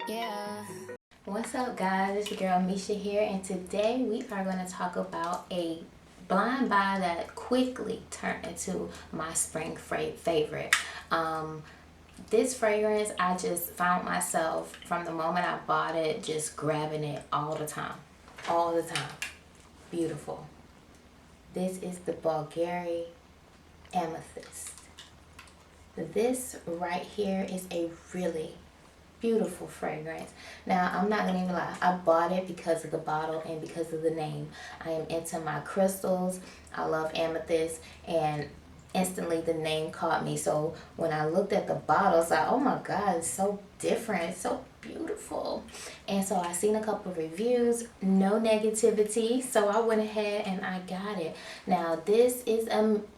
Yeah. What's up, guys? It's your girl Misha here, and today we are going to talk about a blind buy that quickly turned into my spring favorite. This fragrance, I just found myself from the moment I bought it just grabbing it all the time. All the time. Beautiful. This is the Bvlgari Amethyst. This right here is a really beautiful fragrance. Now, I'm not gonna even lie, I bought it because of the bottle and because of the name. I am into my crystals. I love amethyst, and instantly the name caught me. So when I looked at the bottle, I was like, oh my god, it's so different, it's so beautiful. And so I seen a couple of reviews, no negativity, so I went ahead and I got it. Now, this is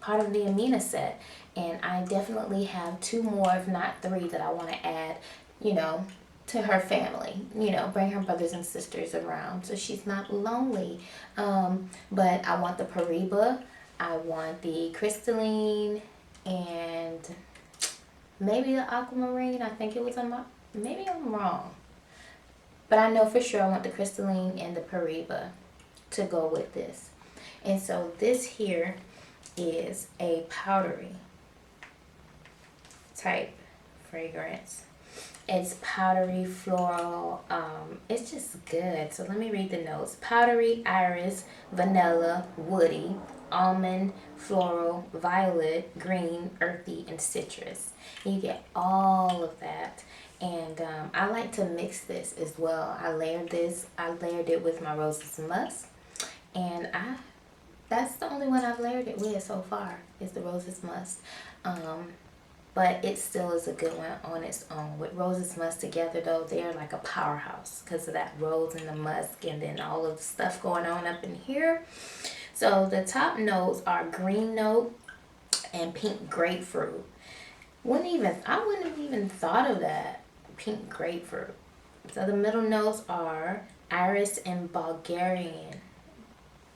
part of the OMNIA set, and I definitely have 2 more, if not 3, that I want to add, you know, to her family, you know, bring her brothers and sisters around so she's not lonely. But I want the Pariba, I want the crystalline, and maybe the aquamarine. I think it was maybe I'm wrong, but I know for sure I want the crystalline and the Pariba to go with this. And so this here is a powdery type fragrance. It's powdery, floral. It's just good. So let me read the notes. Powdery, iris, vanilla, woody, almond, floral, violet, green, earthy, and citrus. You get all of that. And I like to mix this as well. I layered it with my Roses Musk. And that's the only one I've layered it with so far, is the Roses Musk. But it still is a good one on its own. With Roses Musk together, though, they're like a powerhouse because of that rose and the musk and then all of the stuff going on up in here. So the top notes are green note and pink grapefruit. I wouldn't have even thought of that, pink grapefruit. So the middle notes are iris and Bulgarian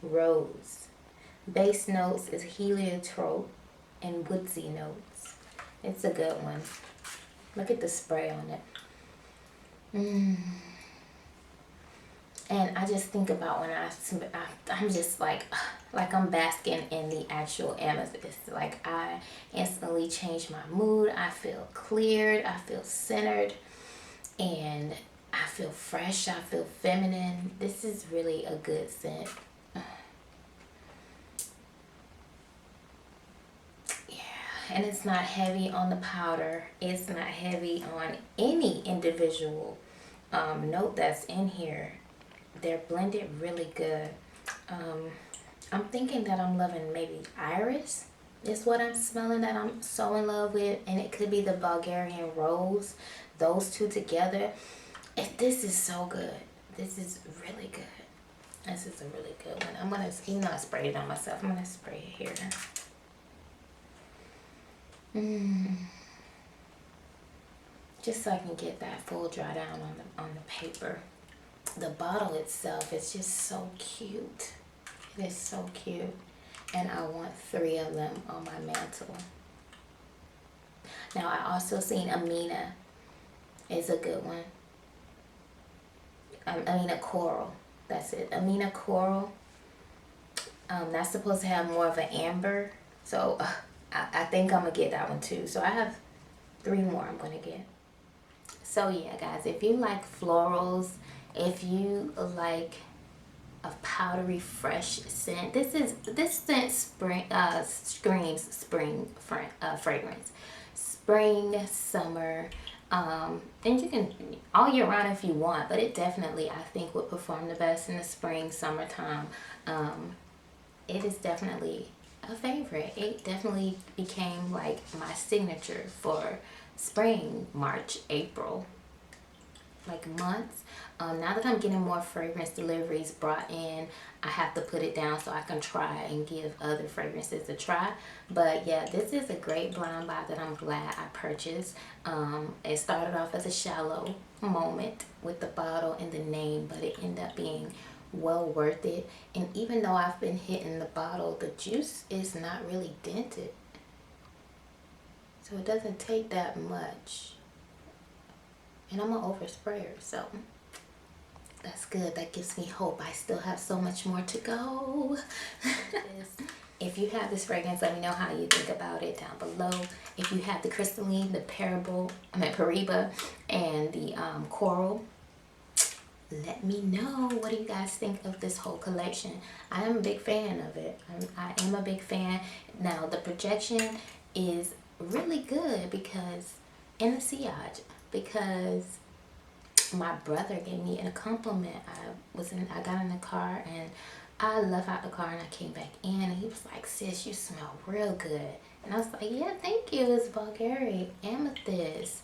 rose. Base notes is heliotrope and woodsy notes. It's a good one. Look at the spray on it. And I just think about when I'm just like I'm basking in the actual amethyst. Like, I instantly change my mood. I feel cleared. I feel centered. And I feel fresh. I feel feminine. This is really a good scent. And it's not heavy on the powder. It's not heavy on any individual note that's in here. They're blended really good. I'm thinking that I'm loving maybe iris is what I'm smelling that I'm so in love with. And it could be the Bulgarian rose. Those two together. This is so good. This is really good. This is a really good one. I'm going to, even though I sprayed it on myself, I'm going to spray it here. Just so I can get that full dry down on the paper. The bottle itself is just so cute. It is so cute. And I want 3 of them on my mantle. Now, I also seen OMNIA is a good one. OMNIA Coral. That's it. OMNIA Coral. That's supposed to have more of an amber. So I think I'm going to get that one too. So I have 3 more I'm going to get. So yeah, guys, if you like florals, if you like a powdery, fresh scent, this scent screams spring fragrance. Spring, summer, and you can all year round if you want, but it definitely, I think, would perform the best in the spring, summertime. It is definitely a favorite. It definitely became like my signature for spring, March, April, like months. Now that I'm getting more fragrance deliveries brought in, I have to put it down so I can try and give other fragrances a try. But yeah, this is a great blind buy that I'm glad I purchased. It started off as a shallow moment with the bottle and the name, but it ended up being well worth it. And even though I've been hitting the bottle, the juice is not really dented. So it doesn't take that much. And I'm an oversprayer, so that's good. That gives me hope. I still have so much more to go. If you have this fragrance, let me know how you think about it down below. If you have the crystalline, the Pariba, and the coral, let me know. What do you guys think of this whole collection? I am a big fan of it. I am a big fan. Now the projection is really good because in the sillage, because my brother gave me a compliment. I got in the car and I left out the car and I came back in and he was like, sis, you smell real good. And I was like, yeah, thank you. It's Bvlgari Amethyst.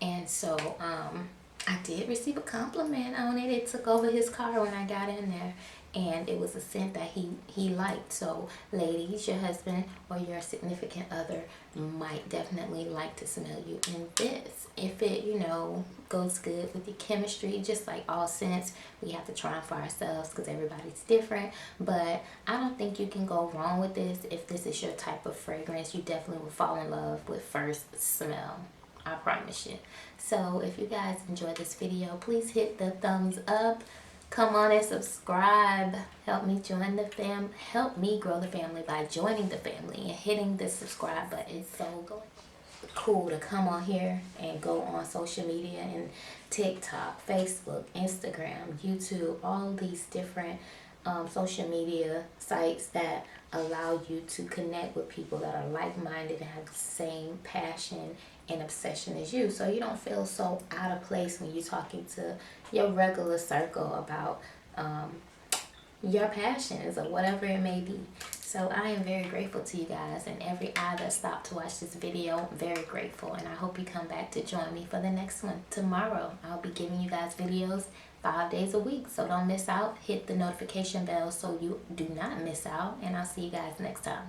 And so I did receive a compliment on it. It took over his car when I got in there. And it was a scent that he liked. So ladies, your husband or your significant other might definitely like to smell you in this. If it, you know, goes good with your chemistry, just like all scents, we have to try them for ourselves because everybody's different. But I don't think you can go wrong with this. If this is your type of fragrance, you definitely will fall in love with first smell. I promise you. So if you guys enjoyed this video, please hit the thumbs up. Come on and subscribe. Help me join the help me grow the family by joining the family and hitting the subscribe button. It's so cool to come on here and go on social media and TikTok, Facebook, Instagram, YouTube, all these different social media sites that allow you to connect with people that are like-minded and have the same passion and obsession as you, so you don't feel so out of place when you're talking to your regular circle about your passions or whatever it may be. So I am very grateful to you guys, and every eye that stopped to watch this video, very grateful. And I hope you come back to join me for the next one. Tomorrow I'll be giving you guys videos 5 days a week, so don't miss out. Hit the notification bell so you do not miss out, and I'll see you guys next time.